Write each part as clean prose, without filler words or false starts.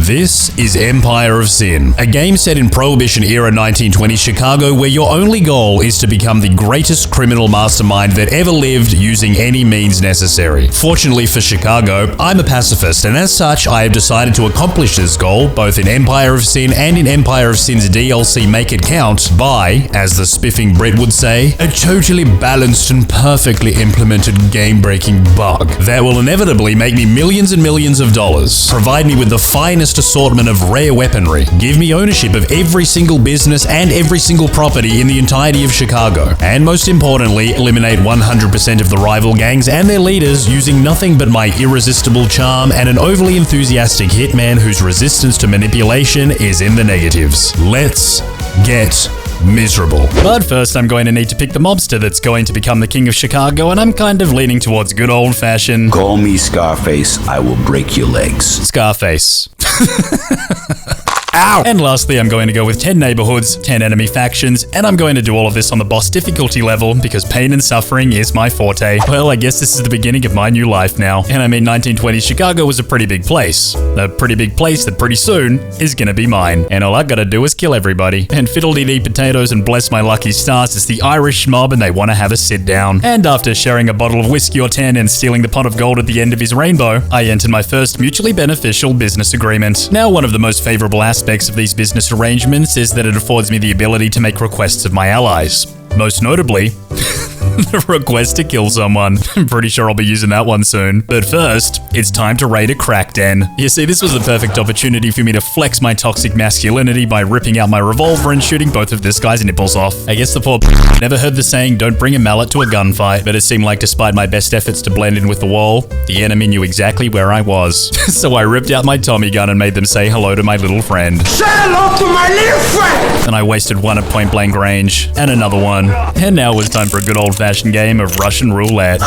This is Empire of Sin, a game set in Prohibition-era 1920s Chicago where your only goal is to become the greatest criminal mastermind that ever lived using any means necessary. Fortunately for Chicago, I'm a pacifist, and as such, I have decided to accomplish this goal, both in Empire of Sin and in Empire of Sin's DLC Make It Count, by, as the spiffing Brit would say, a totally balanced and perfectly implemented game-breaking bug that will inevitably make me millions and millions of dollars, provide me with the finest assortment of rare weaponry, give me ownership of every single business and every single property in the entirety of Chicago, and most importantly, eliminate 100% of the rival gangs and their leaders using nothing but my irresistible charm and an overly enthusiastic hitman whose resistance to manipulation is in the negatives. Let's get miserable. But first, I'm going to need to pick the mobster that's going to become the king of Chicago, and I'm kind of leaning towards good old-fashioned... Call me Scarface, I will break your legs. Scarface. Ow! And lastly, I'm going to go with 10 neighborhoods, 10 enemy factions, and I'm going to do all of this on the boss difficulty level because pain and suffering is my forte. Well, I guess this is the beginning of my new life now. And I mean, 1920s Chicago was a pretty big place. A pretty big place that pretty soon is gonna be mine. And all I gotta do is kill everybody. And fiddle-dee-dee potatoes and bless my lucky stars, it's the Irish mob and they want to have a sit down. And after sharing a bottle of whiskey or 10 and stealing the pot of gold at the end of his rainbow, I entered my first mutually beneficial business agreement. Now, one of the most favorable aspects of these business arrangements is that it affords me the ability to make requests of my allies. Most notably, the request to kill someone. I'm pretty sure I'll be using that one soon. But first, it's time to raid a crack den. You see, this was the perfect opportunity for me to flex my toxic masculinity by ripping out my revolver and shooting both of this guy's nipples off. I guess the poor never heard the saying, don't bring a mallet to a gunfight, but it seemed like despite my best efforts to blend in with the wall, the enemy knew exactly where I was. So I ripped out my Tommy gun and made them say hello to my little friend. Say hello to my little friend! And I wasted one at point blank range, and another one. And now it was time for a good old-fashioned game of Russian roulette.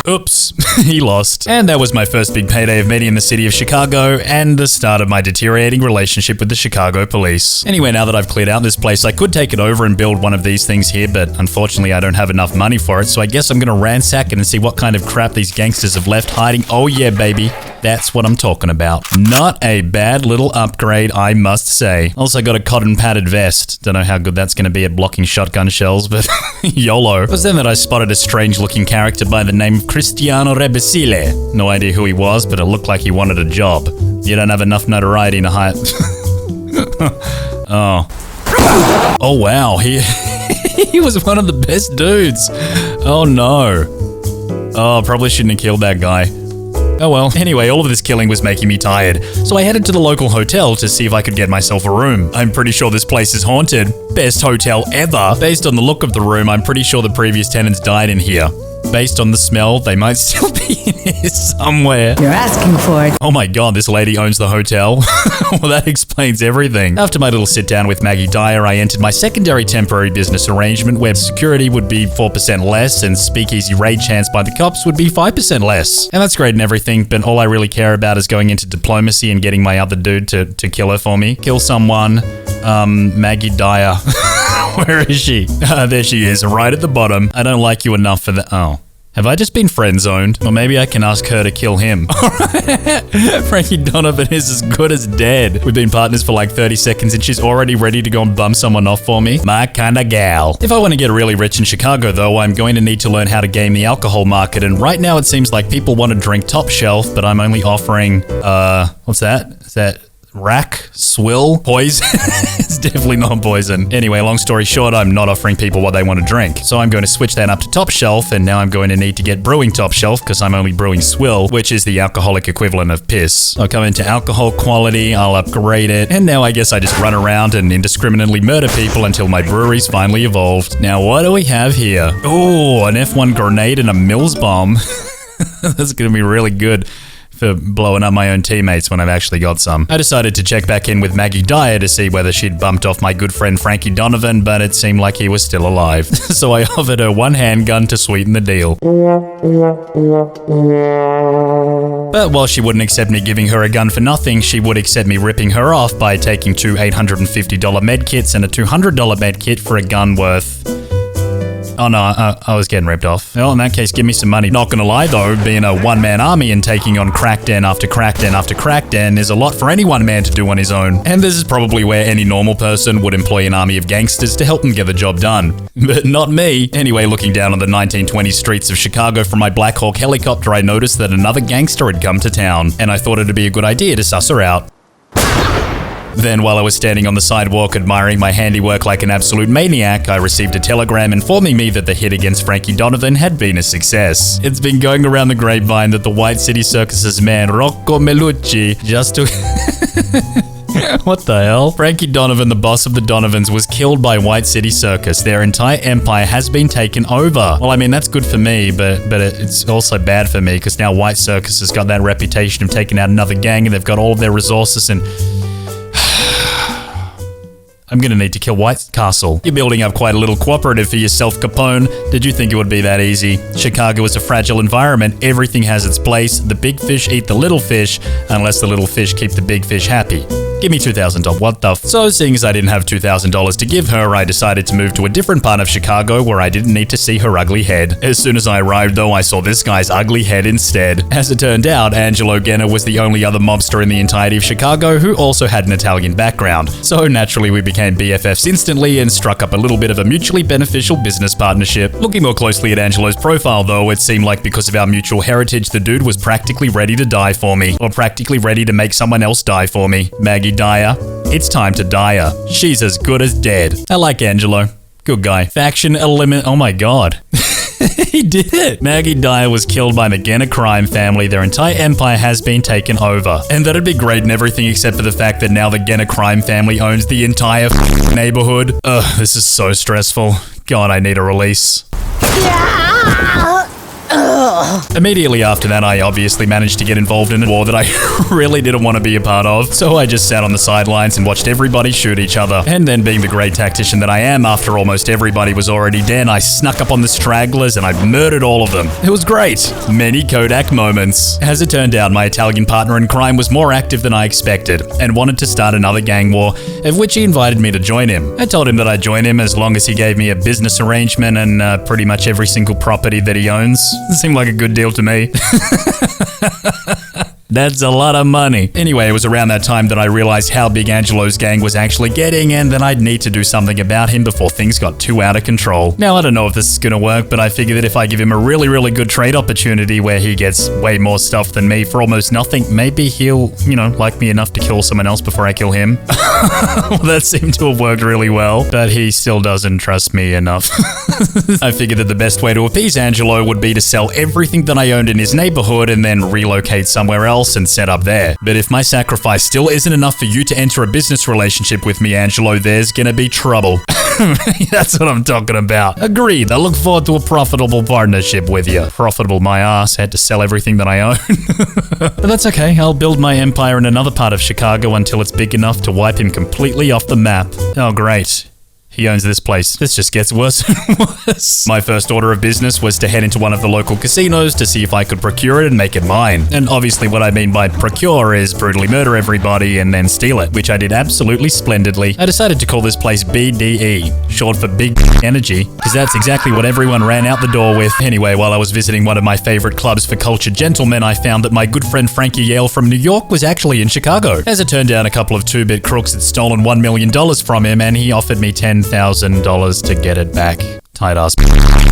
Oops, he lost. And that was my first big payday of meeting in the city of Chicago, and the start of my deteriorating relationship with the Chicago police. Anyway, now that I've cleared out this place, I could take it over and build one of these things here, but unfortunately I don't have enough money for it, so I guess I'm gonna ransack it and see what kind of crap these gangsters have left hiding. Oh yeah, baby. That's what I'm talking about. Not a bad little upgrade, I must say. Also got a cotton padded vest. Don't know how good that's gonna be at blocking shotgun shells, but YOLO. It was then that I spotted a strange looking character by the name of Cristiano Rebesile. No idea who he was, but it looked like he wanted a job. You don't have enough notoriety to hire... Oh. Oh wow, he was one of the best dudes. Oh no. Oh, probably shouldn't have killed that guy. Oh well. Anyway, all of this killing was making me tired, so I headed to the local hotel to see if I could get myself a room. I'm pretty sure this place is haunted. Best hotel ever. Based on the look of the room, I'm pretty sure the previous tenants died in here. Based on the smell, they might still be in here somewhere. You're asking for it. Oh my god, this lady owns the hotel. Well, that explains everything. After my little sit down with Maggie Dyer, I entered my secondary temporary business arrangement where security would be 4% less and speakeasy raid chance by the cops would be 5% less. And that's great and everything, but all I really care about is going into diplomacy and getting my other dude to kill her for me. Kill someone. Maggie Dyer. Where is she? There she is, right at the bottom. I don't like you enough for that. Oh. Have I just been friend-zoned? Or maybe I can ask her to kill him. Frankie Donovan is as good as dead. We've been partners for like 30 seconds and she's already ready to go and bum someone off for me. My kinda gal. If I want to get really rich in Chicago though, I'm going to need to learn how to game the alcohol market, and right now it seems like people want to drink top shelf, but I'm only offering, what's that? Is that rack? Swill? Poison? It's definitely not poison. Anyway, long story short, I'm not offering people what they want to drink. So I'm going to switch that up to top shelf, and now I'm going to need to get brewing top shelf because I'm only brewing swill, which is the alcoholic equivalent of piss. I'll come into alcohol quality, I'll upgrade it, and now I guess I just run around and indiscriminately murder people until my brewery's finally evolved. Now, what do we have here? Oh, an F1 grenade and a Mills bomb. That's gonna be really good for blowing up my own teammates when I've actually got some. I decided to check back in with Maggie Dyer to see whether she'd bumped off my good friend Frankie Donovan, but it seemed like he was still alive. So I offered her one handgun to sweeten the deal. But while she wouldn't accept me giving her a gun for nothing, she would accept me ripping her off by taking 2 $850 medkits and a $200 medkit for a gun worth... Oh no, I was getting ripped off. Well, in that case, give me some money. Not gonna lie though, being a one-man army and taking on crackden after crackden after crackden is a lot for any one man to do on his own. And this is probably where any normal person would employ an army of gangsters to help them get the job done. But not me. Anyway, looking down on the 1920s streets of Chicago from my Black Hawk helicopter, I noticed that another gangster had come to town, and I thought it'd be a good idea to suss her out. Then, while I was standing on the sidewalk admiring my handiwork like an absolute maniac, I received a telegram informing me that the hit against Frankie Donovan had been a success. It's been going around the grapevine that the White City Circus's man, Rocco Melucci, just took... What the hell? Frankie Donovan, the boss of the Donovans, was killed by White City Circus. Their entire empire has been taken over. Well, I mean, that's good for me, but it's also bad for me because now White Circus has got that reputation of taking out another gang and they've got all of their resources and... I'm gonna need to kill White Castle. You're building up quite a little cooperative for yourself, Capone. Did you think it would be that easy? Chicago is a fragile environment. Everything has its place. The big fish eat the little fish, unless the little fish keep the big fish happy. Give me $2,000. What the f? So, seeing as I didn't have $2,000 to give her, I decided to move to a different part of Chicago where I didn't need to see her ugly head. As soon as I arrived, though, I saw this guy's ugly head instead. As it turned out, Angelo Genna was the only other mobster in the entirety of Chicago who also had an Italian background. So, naturally, we became BFFs instantly and struck up a little bit of a mutually beneficial business partnership. Looking more closely at Angelo's profile, though, it seemed like because of our mutual heritage, the dude was practically ready to die for me. Or practically ready to make someone else die for me. Maggie Dyer. It's time to die her. She's as good as dead. I like Angelo. Good guy. Faction eliminate. Oh my god. He did it! Maggie Dyer was killed by the Genna crime family. Their entire empire has been taken over. And that'd be great and everything except for the fact that now the Genna crime family owns the entire neighborhood. Ugh, this is so stressful. God, I need a release. Immediately after that, I obviously managed to get involved in a war that I really didn't want to be a part of, so I just sat on the sidelines and watched everybody shoot each other. And then, being the great tactician that I am, after almost everybody was already dead, I snuck up on the stragglers and I murdered all of them. It was great. Many Kodak moments. As it turned out, my Italian partner in crime was more active than I expected, and wanted to start another gang war, of which he invited me to join him. I told him that I'd join him as long as he gave me a business arrangement and pretty much every single property that he owns. It seemed like a good deal to me. That's a lot of money. Anyway, it was around that time that I realized how big Angelo's gang was actually getting and that I'd need to do something about him before things got too out of control. Now, I don't know if this is gonna work, but I figure that if I give him a really, really good trade opportunity where he gets way more stuff than me for almost nothing, maybe he'll, like me enough to kill someone else before I kill him. Well, that seemed to have worked really well, but he still doesn't trust me enough. I figured that the best way to appease Angelo would be to sell everything that I owned in his neighborhood and then relocate somewhere else and set up there. But if my sacrifice still isn't enough for you to enter a business relationship with me, Angelo, there's gonna be trouble. That's what I'm talking about. Agreed. I look forward to a profitable partnership with you. Profitable my ass. I had to sell everything that I own. But that's okay. I'll build my empire in another part of Chicago until it's big enough to wipe him completely off the map. Oh, great. He owns this place. This just gets worse and worse. My first order of business was to head into one of the local casinos to see if I could procure it and make it mine. And obviously what I mean by procure is brutally murder everybody and then steal it, which I did absolutely splendidly. I decided to call this place BDE, short for Big Energy, because that's exactly what everyone ran out the door with. Anyway, while I was visiting one of my favorite clubs for cultured gentlemen, I found that my good friend Frankie Yale from New York was actually in Chicago. As it turned out, a couple of two-bit crooks had stolen $1 million from him, and he offered me $10,000 to get it back. Tight ass.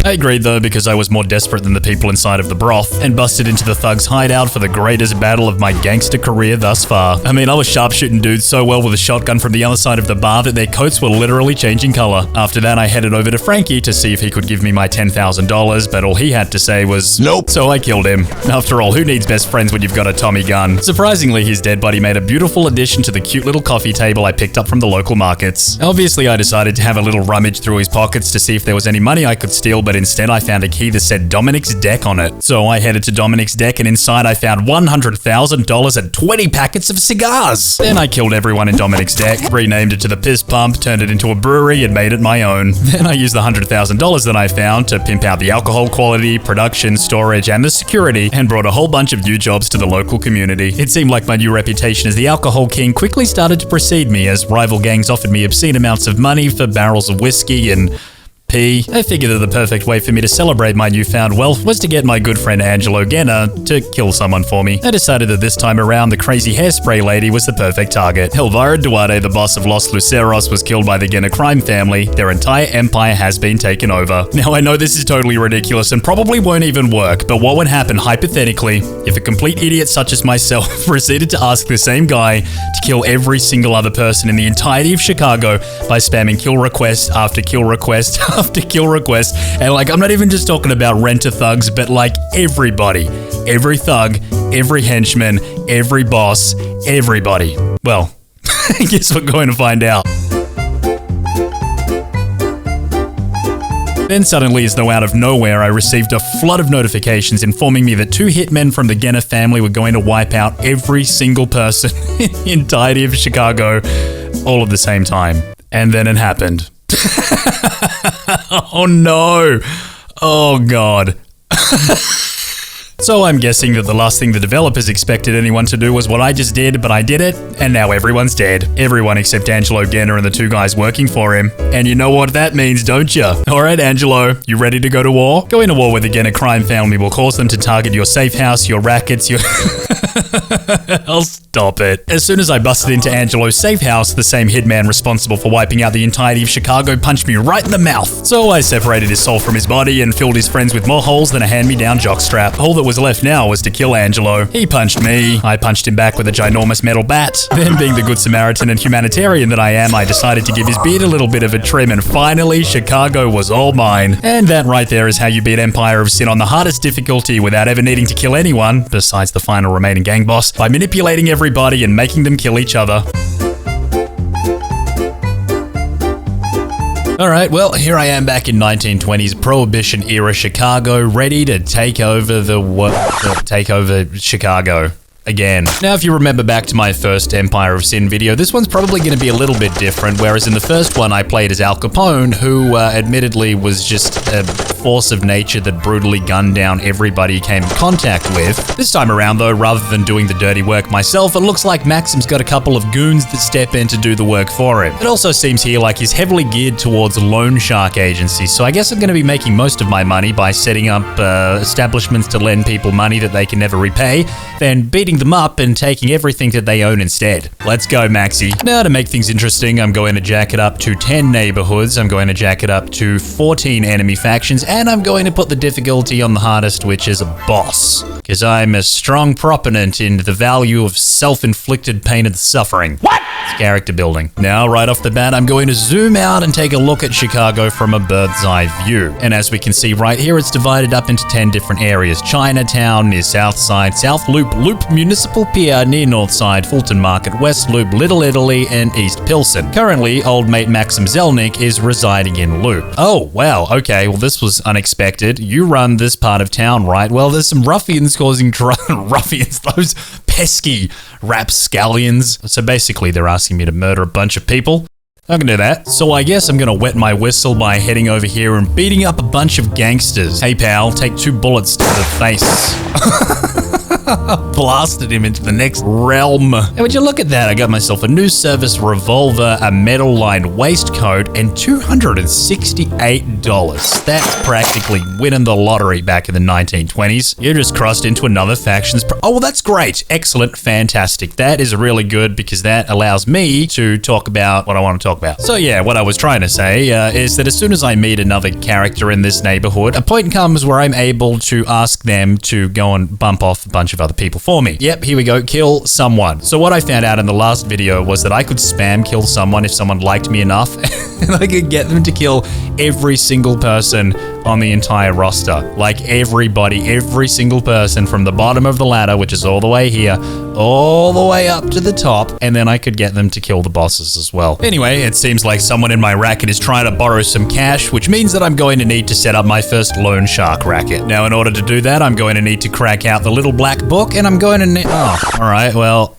I agreed though because I was more desperate than the people inside of the broth and busted into the thug's hideout for the greatest battle of my gangster career thus far. I mean, I was sharpshooting dudes so well with a shotgun from the other side of the bar that their coats were literally changing color. After that, I headed over to Frankie to see if he could give me my $10,000, but all he had to say was nope. So I killed him. After all, who needs best friends when you've got a Tommy gun? Surprisingly, his dead body made a beautiful addition to the cute little coffee table I picked up from the local markets. Obviously, I decided to have a little rummage through his pockets to see if there was any money I could steal, but instead I found a key that said Dominic's deck on it. So I headed to Dominic's deck and inside I found $100,000 and 20 packets of cigars. Then I killed everyone in Dominic's deck, renamed it to the Piss Pump, turned it into a brewery and made it my own. Then I used the $100,000 that I found to pimp out the alcohol quality, production, storage, and the security, and brought a whole bunch of new jobs to the local community. It seemed like my new reputation as the alcohol king quickly started to precede me as rival gangs offered me obscene amounts of money for barrels of whiskey and P. I figured that the perfect way for me to celebrate my newfound wealth was to get my good friend Angelo Genna to kill someone for me. I decided that this time around the crazy hairspray lady was the perfect target. Elvira Duarte, the boss of Los Luceros, was killed by the Genna crime family. Their entire empire has been taken over. Now I know this is totally ridiculous and probably won't even work, but what would happen hypothetically if a complete idiot such as myself proceeded to ask the same guy to kill every single other person in the entirety of Chicago by spamming kill request after kill request after kill request, and like, I'm not even just talking about renter thugs, but like everybody, every thug, every henchman, every boss, everybody. Well, I guess we're going to find out. Then suddenly, as though out of nowhere, I received a flood of notifications informing me that 2 hitmen from the Genna family were going to wipe out every single person in the entirety of Chicago all at the same time. And then it happened. Oh no! Oh god. So I'm guessing that the last thing the developers expected anyone to do was what I just did, but I did it, and now everyone's dead. Everyone except Angelo Genna and the 2 guys working for him. And you know what that means, don't you? Alright, Angelo, you ready to go to war? Going to war with the Genna crime family will cause them to target your safe house, your rackets, your... I'll stop it. As soon as I busted into Angelo's safe house, the same hitman responsible for wiping out the entirety of Chicago punched me right in the mouth. So I separated his soul from his body and filled his friends with more holes than a hand-me-down jockstrap. All that was left now was to kill Angelo. He punched me. I punched him back with a ginormous metal bat. Then, being the good Samaritan and humanitarian that I am, I decided to give his beard a little bit of a trim, and finally, Chicago was all mine. And that right there is how you beat Empire of Sin on the hardest difficulty without ever needing to kill anyone, besides the final remaining gang boss, by manipulating everybody and making them kill each other. Alright, well, here I am back in 1920s Prohibition era Chicago, ready to take over take over Chicago. Again. Now, if you remember back to my first Empire of Sin video, this one's probably going to be a little bit different, whereas in the first one I played as Al Capone, who admittedly was just a force of nature that brutally gunned down everybody he came in contact with. This time around, though, rather than doing the dirty work myself, it looks like Maxim's got a couple of goons that step in to do the work for him. It also seems here like he's heavily geared towards loan shark agencies, so I guess I'm going to be making most of my money by setting up establishments to lend people money that they can never repay, then beating them up and taking everything that they own instead. Let's go, Maxi. Now, to make things interesting, I'm going to jack it up to 10 neighborhoods, I'm going to jack it up to 14 enemy factions, and I'm going to put the difficulty on the hardest, which is a boss. Because I'm a strong proponent in the value of self-inflicted pain and suffering. What? It's character building. Now, right off the bat, I'm going to zoom out and take a look at Chicago from a bird's eye view. And as we can see right here, it's divided up into 10 different areas. Chinatown near South Side, South Loop, Municipal Pier near North Side, Fulton Market, West Loop, Little Italy, and East Pilsen. Currently, old mate Maxim Zelnick is residing in Loop. Oh, wow, okay, well this was unexpected. You run this part of town, right? Well, there's some ruffians causing ruffians, those pesky rapscallions. So basically, they're asking me to murder a bunch of people. I can do that. So I guess I'm gonna wet my whistle by heading over here and beating up a bunch of gangsters. Hey pal, take 2 bullets to the face. Blasted him into the next realm. And would you look at that, I got myself a new service revolver, a metal-lined waistcoat, and $268. That's practically winning the lottery back in the 1920s. You just crossed into another faction's... Oh, well, that's great. Excellent. Fantastic. That is really good because that allows me to talk about what I want to talk about. So yeah, what I was trying to say is that as soon as I meet another character in this neighborhood, a point comes where I'm able to ask them to go and bump off a bunch of other people for me. Yep, here we go, kill someone. So what I found out in the last video was that I could spam kill someone if someone liked me enough, and I could get them to kill every single person on the entire roster. Like everybody, every single person from the bottom of the ladder, which is all the way here, all the way up to the top, and then I could get them to kill the bosses as well. Anyway, it seems like someone in my racket is trying to borrow some cash, which means that I'm going to need to set up my first loan shark racket. Now, in order to do that, I'm going to need to crack out the little black book, and I'm going to need... Oh, alright, well...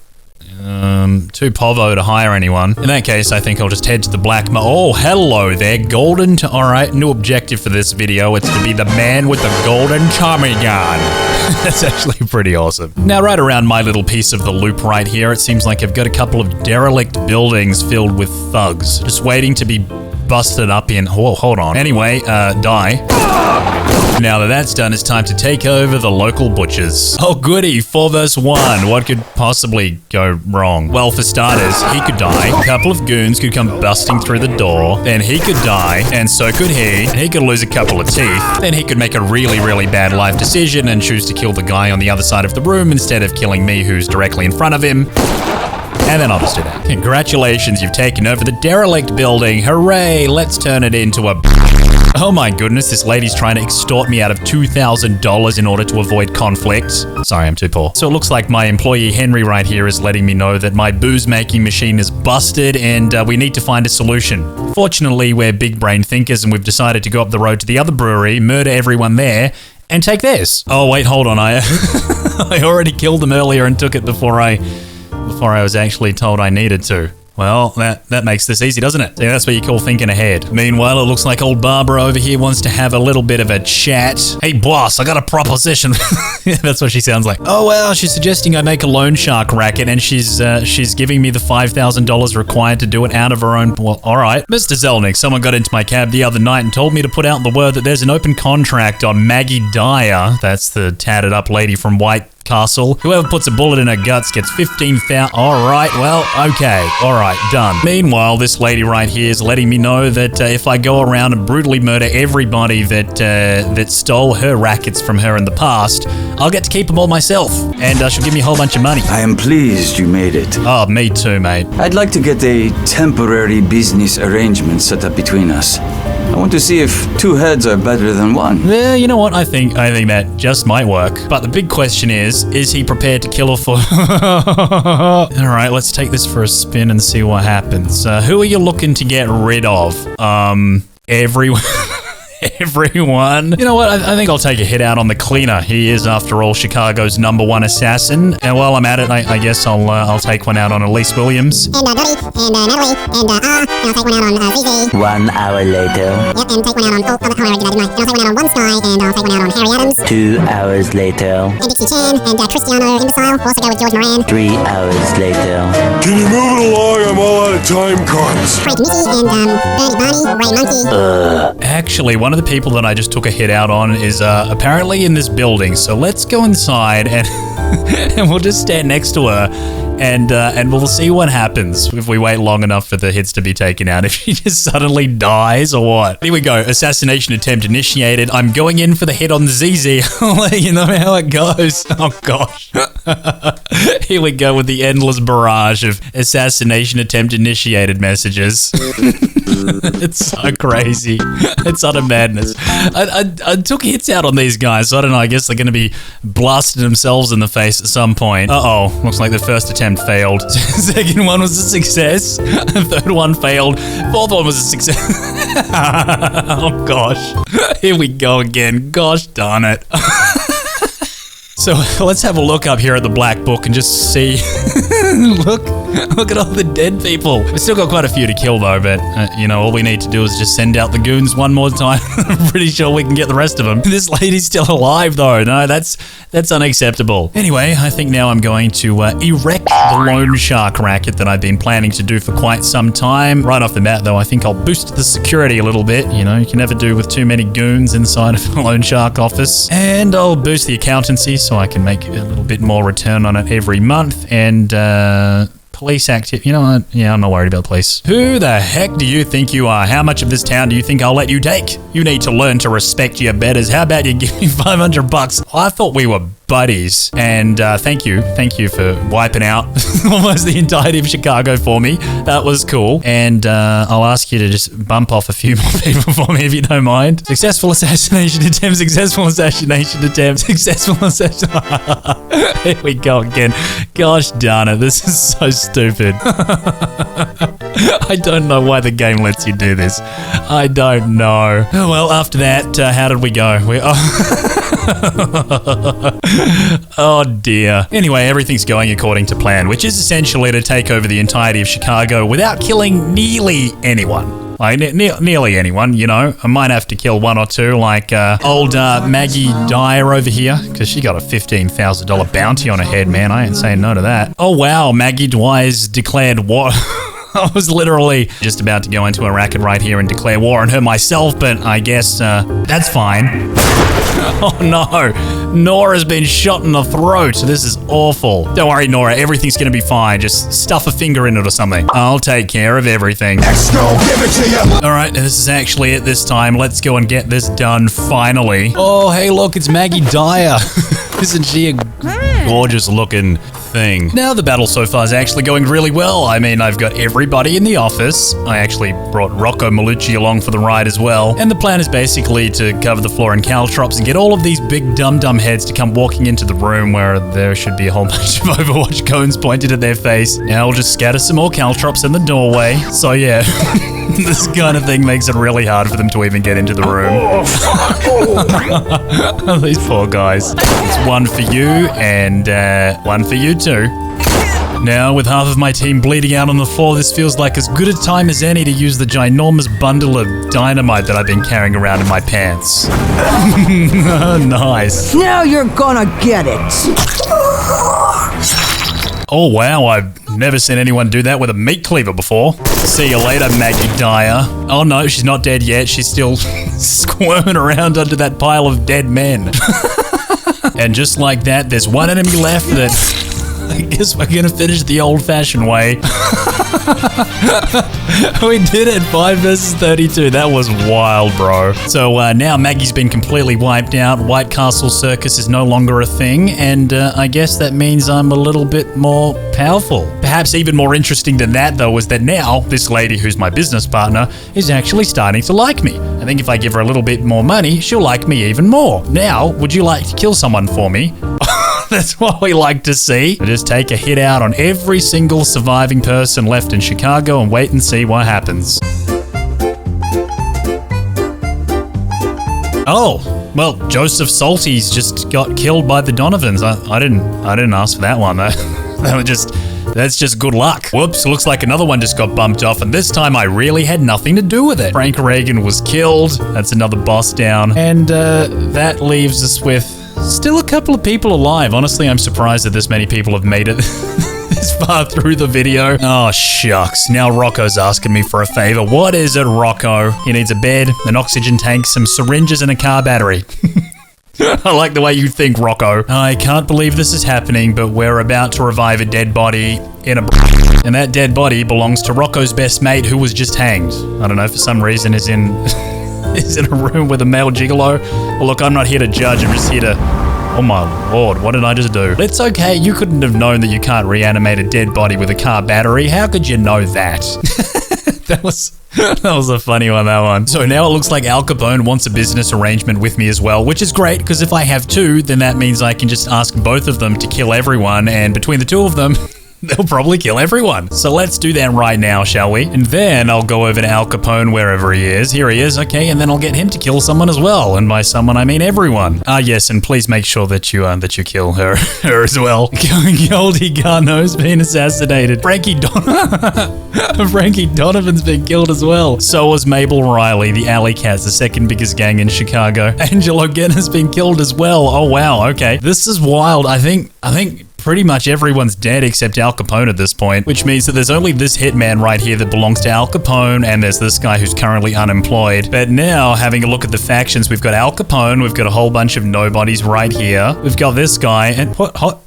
too povo to hire anyone. In that case, I think I'll just head to the black Oh, hello there, golden... Alright, new objective for this video. It's to be the man with the golden Tommy gun. That's actually pretty awesome. Now, right around my little piece of the loop right here, it seems like I've got a couple of derelict buildings filled with thugs, just waiting to be busted up in. Whoa, hold on. Anyway, die. Now that that's done, it's time to take over the local butchers. Oh goody, 4 versus 1. What could possibly go wrong? Well, for starters, he could die. A couple of goons could come busting through the door. Then he could die, and so could he. He could lose a couple of teeth. Then he could make a really, really bad life decision and choose to kill the guy on the other side of the room instead of killing me who's directly in front of him. And then I'll just do that. Congratulations, you've taken over the derelict building. Hooray, let's turn it into a... Oh my goodness, this lady's trying to extort me out of $2,000 in order to avoid conflict. Sorry, I'm too poor. So it looks like my employee Henry right here is letting me know that my booze-making machine is busted and we need to find a solution. Fortunately, we're big brain thinkers and we've decided to go up the road to the other brewery, murder everyone there, and take theirs. Oh wait, hold on, I already killed them earlier and took it before I was actually told I needed to. Well, that makes this easy, doesn't it? See, that's what you call thinking ahead. Meanwhile, it looks like old Barbara over here wants to have a little bit of a chat. Hey, boss, I got a proposition. That's what she sounds like. Oh, well, she's suggesting I make a loan shark racket, and she's giving me the $5,000 required to do it out of her own... Well, all right. Mr. Zelnick, someone got into my cab the other night and told me to put out the word that there's an open contract on Maggie Dyer. That's the tatted up lady from White Castle. Whoever puts a bullet in her guts gets 15,000. All right, well, okay. All right, done. Meanwhile, this lady right here is letting me know that if I go around and brutally murder everybody that stole her rackets from her in the past, I'll get to keep them all myself, and she'll give me a whole bunch of money. I am pleased you made it. Oh, me too, mate. I'd like to get a temporary business arrangement set up between us. I want to see if 2 heads are better than 1. Yeah, you know what? I think that just might work. But the big question is he prepared to kill her for... All right, let's take this for a spin and see what happens. Who are you looking to get rid of? Everyone. Everyone. You know what? I think I'll take a hit out on the cleaner. He is, after all, Chicago's #1 assassin. And while I'm at it, I guess I'll take one out on Elise Williams. And Dottie, and Natalie, and and I'll take one out on ZZ. 1 hour later. Yep, and take one out on... Oh, I already did that, didn't I? And I'll take one out on One Sky, and I'll take one out on Harry Adams. 2 hours later. And Dixie Chan, and Cristiano Imbecile. We'll also go with George Moran. 3 hours later. Can you move it along? I'm all out of time cards. Frank Nicky, and Bernie Barney, Ray Monkey. Actually, one of the people that I just took a hit out on is apparently in this building. So let's go inside and and we'll just stand next to her and we'll see what happens if we wait long enough for the hits to be taken out. If she just suddenly dies or what. Here we go. Assassination attempt initiated. I'm going in for the hit on the ZZ. I'll let you know how it goes. Oh gosh. Here we go with the endless barrage of assassination attempt initiated messages. It's so crazy. It's utter madness. I took hits out on these guys, so I don't know. I guess they're going to be blasting themselves in the face at some point. Uh-oh. Looks like the first attempt failed. Second one was a success. Third one failed. Fourth one was a success. Oh, gosh. Here we go again. Gosh darn it. So let's have a look up here at the black book and just see. Look at all the dead people. We've still got quite a few to kill though, but all we need to do is just send out the goons one more time. I'm pretty sure we can get the rest of them. This lady's still alive though. No, that's unacceptable. Anyway, I think now I'm going to erect the loan shark racket that I've been planning to do for quite some time. Right off the bat though, I think I'll boost the security a little bit. You can never do with too many goons inside of a loan shark office. And I'll boost the accountancy so I can make a little bit more return on it every month. And police activity. You know what? Yeah, I'm not worried about police. Who the heck do you think you are? How much of this town do you think I'll let you take? You need to learn to respect your betters. How about you give me $500? I thought we were buddies. And thank you for wiping out almost the entirety of Chicago for me. That was cool. And I'll ask you to just bump off a few more people for me if you don't mind. Successful assassination attempt, successful assassination attempt, successful assassination. Here we go again. Gosh darn it, this is so stupid. I don't know why the game lets you do this. I don't know. Oh, well, after that, how did we go? Oh dear. Anyway, everything's going according to plan, which is essentially to take over the entirety of Chicago without killing nearly anyone. Like, nearly anyone, I might have to kill one or two, like old Maggie Dyer over here, because she got a $15,000 bounty on her head, man. I ain't saying no to that. Oh, wow, Maggie Dyer's declared war. I was literally just about to go into a racket right here and declare war on her myself, but I guess that's fine. Oh no, Nora's been shot in the throat. This is awful. Don't worry, Nora, everything's gonna be fine. Just stuff a finger in it or something. I'll take care of everything. Let's go, give it to you. All right, this is actually it this time. Let's go and get this done finally. Oh, hey, look, it's Maggie Dyer. Isn't she a gorgeous looking thing? Now the battle so far is actually going really well. I mean, I've got everybody in the office. I actually brought Rocco Malucci along for the ride as well. And the plan is basically to cover the floor in caltrops and get all of these big dum-dum heads to come walking into the room where there should be a whole bunch of Overwatch cones pointed at their face. Now I'll just scatter some more caltrops in the doorway. So yeah, this kind of thing makes it really hard for them to even get into the room. These poor guys. It's one for you and one for you too. Now, with half of my team bleeding out on the floor, this feels like as good a time as any to use the ginormous bundle of dynamite that I've been carrying around in my pants. Nice. Now you're gonna get it. Oh wow, I've never seen anyone do that with a meat cleaver before. See you later, Maggie Dyer. Oh no, she's not dead yet. She's still squirming around under that pile of dead men. And just like that, there's one enemy left that I guess we're gonna finish the old-fashioned way. We did it, 5 versus 32. That was wild, bro. So now Maggie's been completely wiped out. White Castle Circus is no longer a thing, and I guess that means I'm a little bit more powerful. Perhaps even more interesting than that, though, is that now this lady who's my business partner is actually starting to like me. I think if I give her a little bit more money, she'll like me even more. Now, would you like to kill someone for me? That's what we like to see. Just take a hit out on every single surviving person left in Chicago and wait and see what happens. Oh, well, Joseph Salty's just got killed by the Donovans. I didn't ask for that one. That's just good luck. Whoops, looks like another one just got bumped off, and this time I really had nothing to do with it. Frank Reagan was killed. That's another boss down. And that leaves us with still a couple of people alive. Honestly, I'm surprised that this many people have made it this far through the video. Oh, shucks. Now Rocco's asking me for a favor. What is it, Rocco? He needs a bed, an oxygen tank, some syringes, and a car battery. I like the way you think, Rocco. I can't believe this is happening, but we're about to revive a dead body in a and that dead body belongs to Rocco's best mate who was just hanged. I don't know, for some reason is in a room with a male gigolo. Well, look, I'm not here to judge, I'm just here to... Oh my lord, what did I just do? It's okay, you couldn't have known that you can't reanimate a dead body with a car battery. How could you know that? That was a funny one, that one. So now it looks like Al Capone wants a business arrangement with me as well, which is great, because if I have two, then that means I can just ask both of them to kill everyone, and between the two of them... they'll probably kill everyone. So let's do that right now, shall we? And then I'll go over to Al Capone wherever he is. Here he is, okay, and then I'll get him to kill someone as well. And by someone, I mean everyone. Ah, yes, and please make sure that you kill her as well. Goldie Garneau's been assassinated. Frankie Donovan's been killed as well. So was Mabel Riley, the Alley Cats, the second biggest gang in Chicago. Angelo Genna's been killed as well. Oh wow, okay. This is wild. I think pretty much everyone's dead except Al Capone at this point, which means that there's only this hitman right here that belongs to Al Capone, and there's this guy who's currently unemployed. But now, having a look at the factions, we've got Al Capone, we've got a whole bunch of nobodies right here. We've got this guy, and what?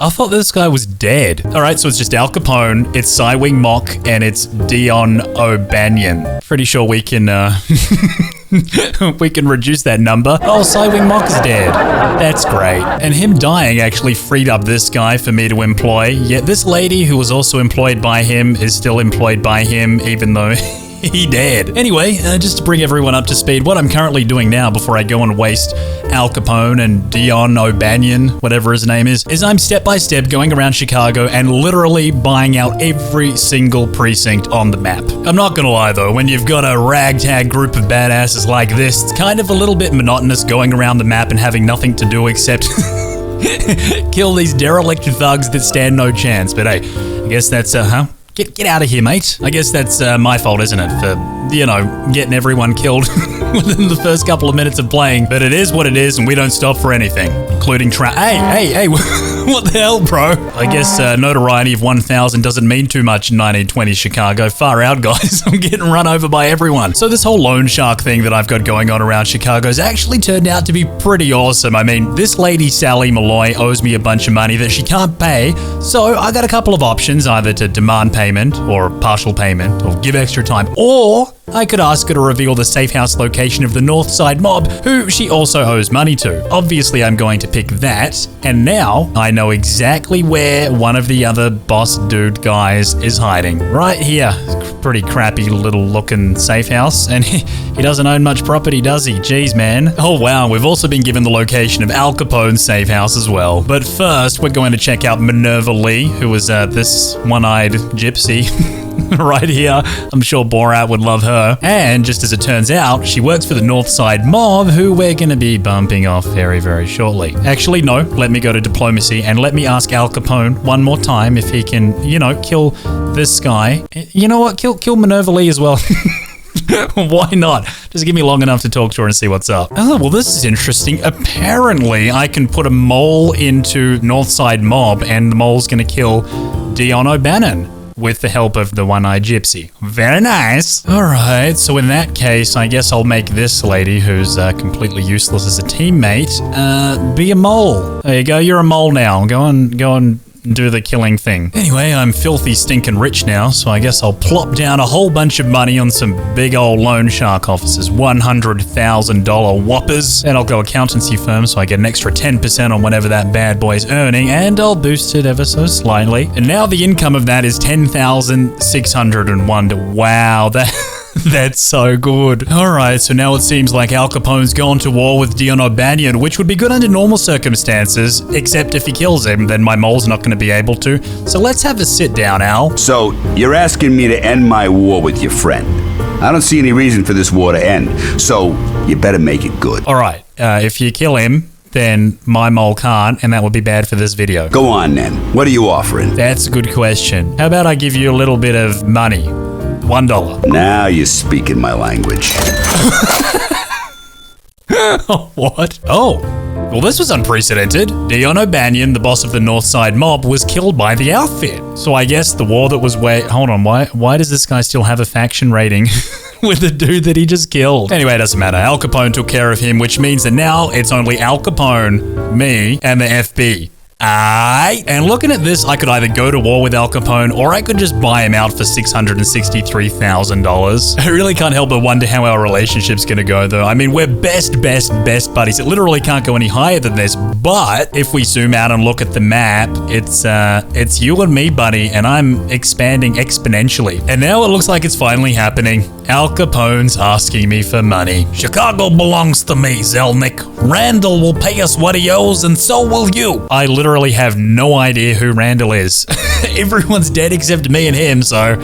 I thought this guy was dead. All right, so it's just Al Capone, it's Cywing Mock, and it's Dion O'Banion. Pretty sure we can, we can reduce that number. Oh, Cywing Mock is dead. That's great. And him dying actually freed up this guy for me to employ. Yet this lady who was also employed by him is still employed by him, even though... he dead. Anyway, just to bring everyone up to speed, what I'm currently doing now before I go and waste Al Capone and Dion O'Banion, whatever his name is I'm step by step going around Chicago and literally buying out every single precinct on the map. I'm not gonna lie though, when you've got a ragtag group of badasses like this, it's kind of a little bit monotonous going around the map and having nothing to do except kill these derelict thugs that stand no chance. But hey, I guess that's, Get out of here, mate. I guess that's my fault, isn't it, for you know, getting everyone killed within the first couple of minutes of playing. But it is what it is, and we don't stop for anything, including Hey, what the hell, bro? I guess notoriety of 1,000 doesn't mean too much in 1920 Chicago. Far out, guys. I'm getting run over by everyone. So this whole loan shark thing that I've got going on around Chicago has actually turned out to be pretty awesome. I mean, this lady, Sally Malloy, owes me a bunch of money that she can't pay. So I got a couple of options, either to demand payment or partial payment or give extra time, or I could ask her to reveal the safe house location of the North Side Mob, who she also owes money to. Obviously, I'm going to pick that, and now I know exactly where one of the other boss dude guys is hiding. Right here. Pretty crappy little looking safe house, and he doesn't own much property, does he? Jeez, man. Oh wow, we've also been given the location of Al Capone's safe house as well. But first, we're going to check out Minerva Lee, who was this one-eyed gypsy right here. I'm sure Borat would love her. And just as it turns out, she works for the North Side Mob, who we're going to be bumping off very, very shortly. Actually, no, let me go to diplomacy and let me ask Al Capone one more time if he can, you know, kill this guy. You know what? Kill Minerva Lee as well. Why not? Just give me long enough to talk to her and see what's up. Oh, well, this is interesting. Apparently, I can put a mole into Northside Mob, and the mole's gonna kill Dion O'Bannon with the help of the one-eyed gypsy. Very nice. All right, so in that case, I guess I'll make this lady, who's completely useless as a teammate, be a mole. There you go. You're a mole now. Go on. Do the killing thing. Anyway, I'm filthy stinking rich now, so I guess I'll plop down a whole bunch of money on some big old loan shark offices, $100,000 whoppers, and I'll go accountancy firm so I get an extra 10% on whatever that bad boy's earning, and I'll boost it ever so slightly. And now the income of that is $10,601. Wow, that's so good. Alright, so now it seems like Al Capone's gone to war with Dion O'Bannon, which would be good under normal circumstances, except if he kills him, then my mole's not going to be able to. So let's have a sit down, Al. So, you're asking me to end my war with your friend. I don't see any reason for this war to end, so you better make it good. Alright, if you kill him, then my mole can't, and that would be bad for this video. Go on then. What are you offering? That's a good question. How about I give you a little bit of money? $1. Now you're speaking my language. What? Oh. Well, this was unprecedented. Dion O'Bannon, the boss of the North Side Mob, was killed by the outfit. So I guess the war that was hold on, why does this guy still have a faction rating with the dude that he just killed? Anyway, it doesn't matter. Al Capone took care of him, which means that now it's only Al Capone, me, and the FB. And looking at this, I could either go to war with Al Capone or I could just buy him out for $663,000. I really can't help but wonder how our relationship's gonna go, though. I mean, we're best buddies. It literally can't go any higher than this, but if we zoom out and look at the map, it's you and me, buddy, and I'm expanding exponentially. And now it looks like it's finally happening. Al Capone's asking me for money. Chicago belongs to me, Zelnick. Randall will pay us what he owes, and so will you. I literally have no idea who Randall is. Everyone's dead except me and him, so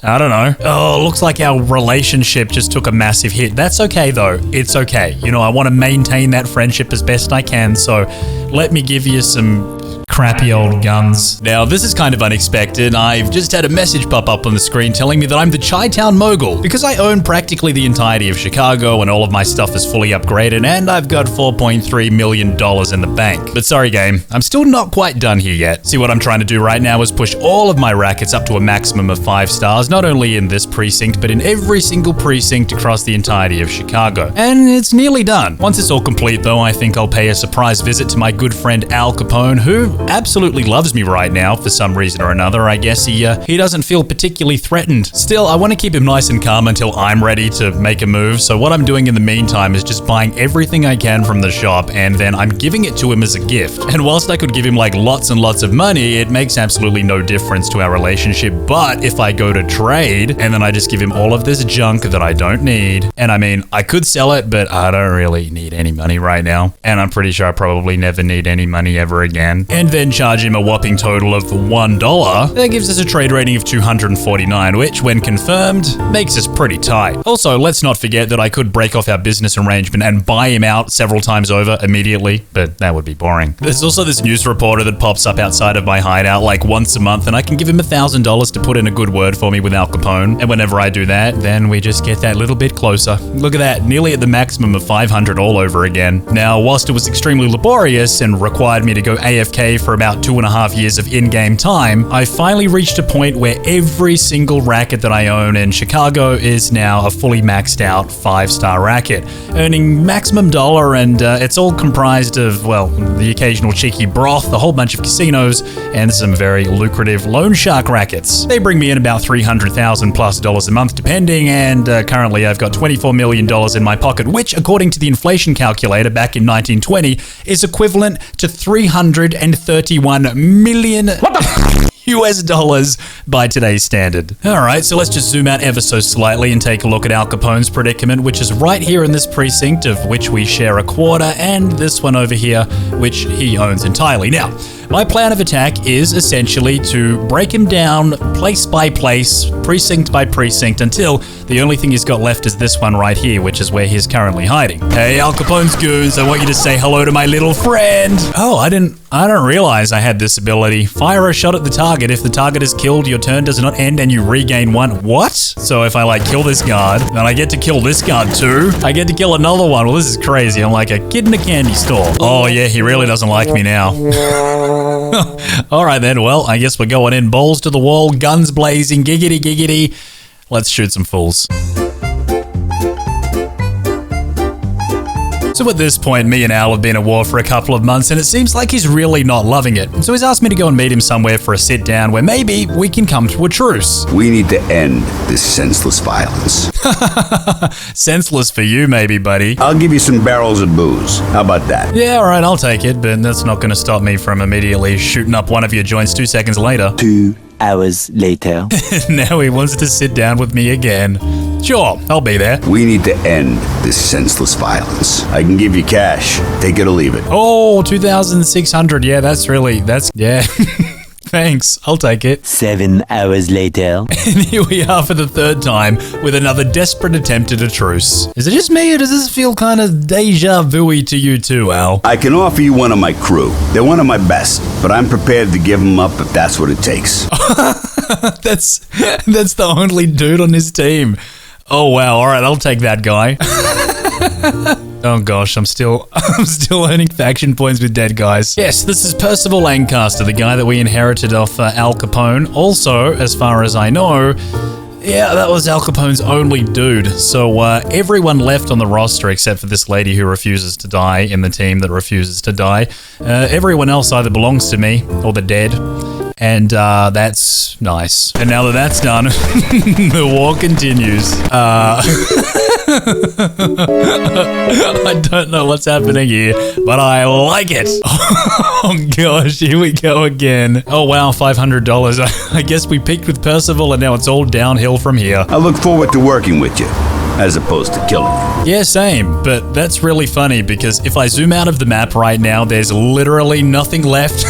I don't know. Oh, looks like our relationship just took a massive hit. That's okay, though. It's okay. You know, I want to maintain that friendship as best I can, so let me give you some crappy old guns. Now, this is kind of unexpected. I've just had a message pop up on the screen telling me that I'm the Chi-Town mogul because I own practically the entirety of Chicago and all of my stuff is fully upgraded and I've got $4.3 million in the bank. But sorry, game, I'm still not quite done here yet. See, what I'm trying to do right now is push all of my rackets up to a maximum of 5 stars, not only in this precinct, but in every single precinct across the entirety of Chicago. And it's nearly done. Once it's all complete, though, I think I'll pay a surprise visit to my good friend Al Capone, who absolutely loves me right now for some reason or another. I guess he doesn't feel particularly threatened. Still, I want to keep him nice and calm until I'm ready to make a move. So what I'm doing in the meantime is just buying everything I can from the shop and then I'm giving it to him as a gift. And whilst I could give him like lots and lots of money, it makes absolutely no difference to our relationship. But if I go to trade and then I just give him all of this junk that I don't need, and I mean, I could sell it, but I don't really need any money right now. And I'm pretty sure I probably never need any money ever again. And and then charge him a whopping total of $1. That gives us a trade rating of 249, which, when confirmed, makes us pretty tight. Also, let's not forget that I could break off our business arrangement and buy him out several times over immediately, but that would be boring. There's also this news reporter that pops up outside of my hideout like once a month, and I can give him $1,000 to put in a good word for me with Al Capone. And whenever I do that, then we just get that little bit closer. Look at that, nearly at the maximum of 500 all over again. Now, whilst it was extremely laborious and required me to go AFK for about 2.5 years of in-game time, I finally reached a point where every single racket that I own in Chicago is now a fully maxed out 5-star racket, earning maximum dollar, and it's all comprised of, well, the occasional cheeky broth, a whole bunch of casinos, and some very lucrative loan shark rackets. They bring me in about $300,000+ a month depending, and currently I've got $24 million in my pocket, which, according to the inflation calculator back in 1920, is equivalent to 331 million US dollars by today's standard. Alright, so let's just zoom out ever so slightly and take a look at Al Capone's predicament, which is right here in this precinct, of which we share a quarter, and this one over here, which he owns entirely. Now, my plan of attack is essentially to break him down place by place, precinct by precinct, until the only thing he's got left is this one right here, which is where he's currently hiding. Hey, Al Capone's goons, I want you to say hello to my little friend. Oh, I don't realize I had this ability. Fire a shot at the target. If the target is killed, your turn does not end and you regain 1. What? So if I like kill this guard, then I get to kill this guard too? I get to kill another one. Well, this is crazy. I'm like a kid in a candy store. Oh yeah, he really doesn't like me now. Alright then, well, I guess we're going in balls to the wall, guns blazing, giggity giggity. Let's shoot some fools. So at this point, me and Al have been at war for a couple of months, and it seems like he's really not loving it. So he's asked me to go and meet him somewhere for a sit down where maybe we can come to a truce. We need to end this senseless violence. Senseless for you, maybe, buddy. I'll give you some barrels of booze. How about that? Yeah, alright, I'll take it, but that's not going to stop me from immediately shooting up one of your joints 2 seconds later. 2 hours later. Now he wants to sit down with me again. Sure, I'll be there. We need to end this senseless violence. I can give you cash. Take it or leave it. Oh, 2,600. Yeah, yeah. Thanks, I'll take it. 7 hours later. And here we are for the third time with another desperate attempt at a truce. Is it just me, or does this feel kind of deja vu-y to you too, Al? I can offer you one of my crew. They're one of my best, but I'm prepared to give them up if that's what it takes. That's the only dude on his team. Oh wow, alright, I'll take that guy. Oh gosh, I'm still earning faction points with dead guys. Yes, this is Percival Lancaster, the guy that we inherited off Al Capone. Also, as far as I know, yeah, that was Al Capone's only dude. So everyone left on the roster except for this lady who refuses to die in the team that refuses to die. Everyone else either belongs to me or they're dead. And that's nice. And now that that's done, the war continues. I don't know what's happening here, but I like it. Oh gosh, here we go again. Oh wow, $500. I guess we peaked with Percival and now it's all downhill from here. I look forward to working with you, as opposed to killing you. Yeah, same, but that's really funny because if I zoom out of the map right now, there's literally nothing left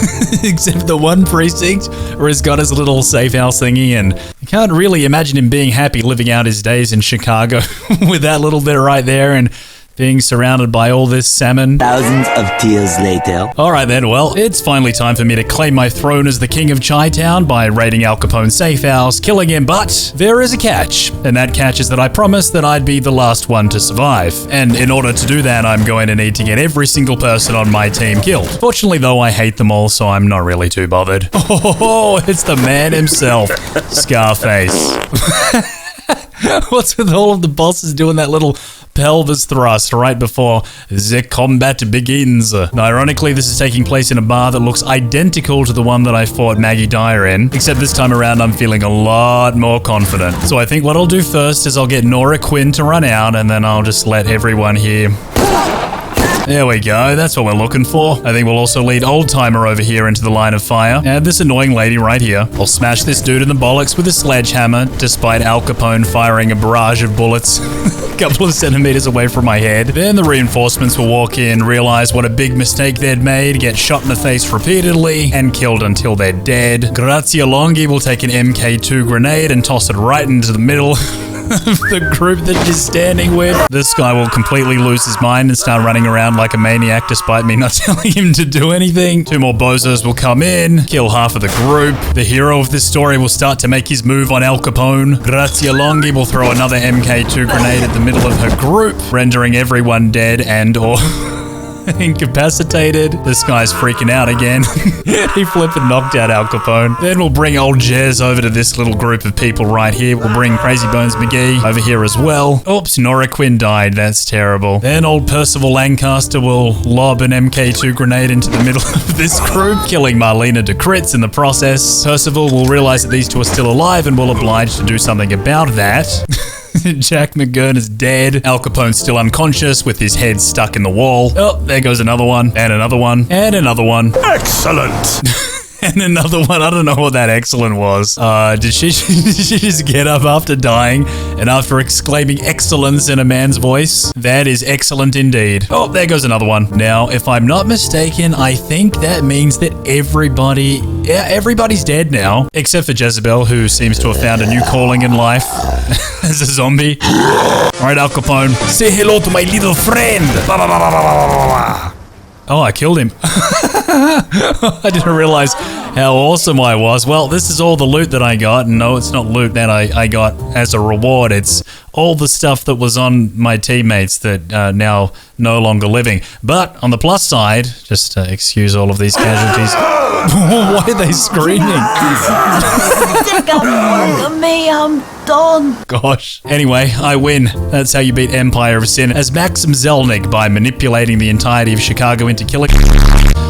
except the one precinct where he's got his little safe house thingy, and I can't really imagine him being happy living out his days in Chicago with that little bit right there and being surrounded by all this salmon. Thousands of tears later. Alright then, well, it's finally time for me to claim my throne as the king of Chi-Town by raiding Al Capone's safe house, killing him, but there is a catch. And that catch is that I promised that I'd be the last one to survive. And in order to do that, I'm going to need to get every single person on my team killed. Fortunately though, I hate them all, so I'm not really too bothered. Oh, it's the man himself, Scarface. What's with all of the bosses doing that little pelvis thrust right before the combat begins? Now, ironically, this is taking place in a bar that looks identical to the one that I fought Maggie Dyer in, except this time around I'm feeling a lot more confident. So I think what I'll do first is I'll get Nora Quinn to run out, and then I'll just let everyone here There we go. That's what we're looking for. I think we'll also lead Old Timer over here into the line of fire. And this annoying lady right here. I'll smash this dude in the bollocks with a sledgehammer, despite Al Capone firing a barrage of bullets a couple of centimeters away from my head. Then the reinforcements will walk in, realize what a big mistake they'd made, get shot in the face repeatedly, and killed until they're dead. Grazie Longhi will take an MK2 grenade and toss it right into the middle of the group that she's standing with. This guy will completely lose his mind and start running around like a maniac despite me not telling him to do anything. Two more bozos will come in, kill half of the group. The hero of this story will start to make his move on Al Capone. Grazie Longhi will throw another MK2 grenade at the middle of her group, rendering everyone dead and or incapacitated. This guy's freaking out again. He flippin' knocked out Al Capone. Then we'll bring old Jez over to this little group of people right here. We'll bring Crazy Bones McGee over here as well. Oops, Nora Quinn died. That's terrible. Then old Percival Lancaster will lob an MK2 grenade into the middle of this group, killing Marlena de Crits in the process. Percival will realize that these two are still alive and will oblige to do something about that. Jack McGurn is dead. Al Capone's still unconscious with his head stuck in the wall. Oh, there goes another one, and another one, and another one. Excellent! And another one. I don't know what that excellent was. Did she just get up after dying and after exclaiming excellence in a man's voice? That is excellent indeed. Oh, there goes another one. Now, if I'm not mistaken, I think that means that everybody's dead now, except for Jezebel, who seems to have found a new calling in life as a zombie. All right, Al Capone, say hello to my little friend. Oh, I killed him. I didn't realize how awesome I was. Well, this is all the loot that I got. No, it's not loot that I got as a reward. It's all the stuff that was on my teammates that are now no longer living. But on the plus side, just excuse all of these casualties. Why are they screaming? I'm done. Gosh. Anyway, I win. That's how you beat Empire of Sin as Maxim Zelnick by manipulating the entirety of Chicago into killing,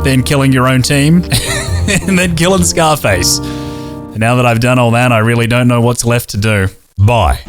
then killing your own team, and then killing Scarface. And now that I've done all that, I really don't know what's left to do. Bye.